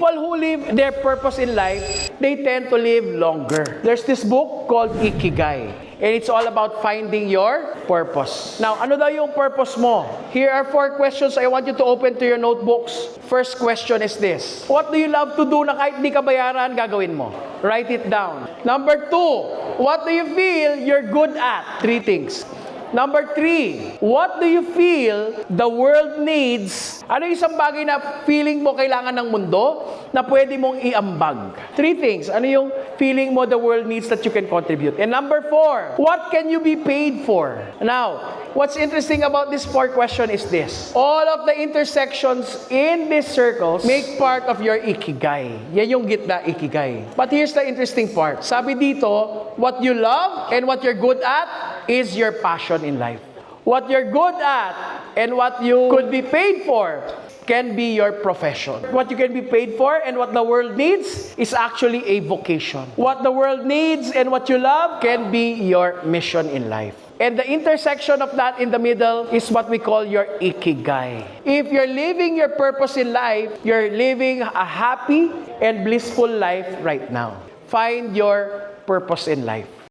people who live their purpose in life, they tend to live longer. There's this book called Ikigai. And it's all about finding your purpose. Now, ano daw yung purpose mo? Here are 4 questions I want you to open to your notebooks. First question is this. What do you love to do na kahit di ka bayaran, gagawin mo? Write it down. Number 2, what do you feel you're good at? 3 things. Number 3, what do you feel the world needs? Ano yung isang bagay na feeling mo kailangan ng mundo na pwede mong iambag? 3 things. Ano yung feeling mo the world needs that you can contribute? And number 4, what can you be paid for? Now, what's interesting about this 4 question is this. All of the intersections in these circles make part of your ikigai. Yan yung gitna ikigai. But here's the interesting part. Sabi dito, what you love and what you're good at is your passion in life. What you're good at and what you could be paid for can be your profession. What you can be paid for and what the world needs is actually a vocation. What the world needs and what you love can be your mission in life. And the intersection of that in the middle is what we call your ikigai. If you're living your purpose in life, you're living a happy and blissful life right now. Find your purpose in life.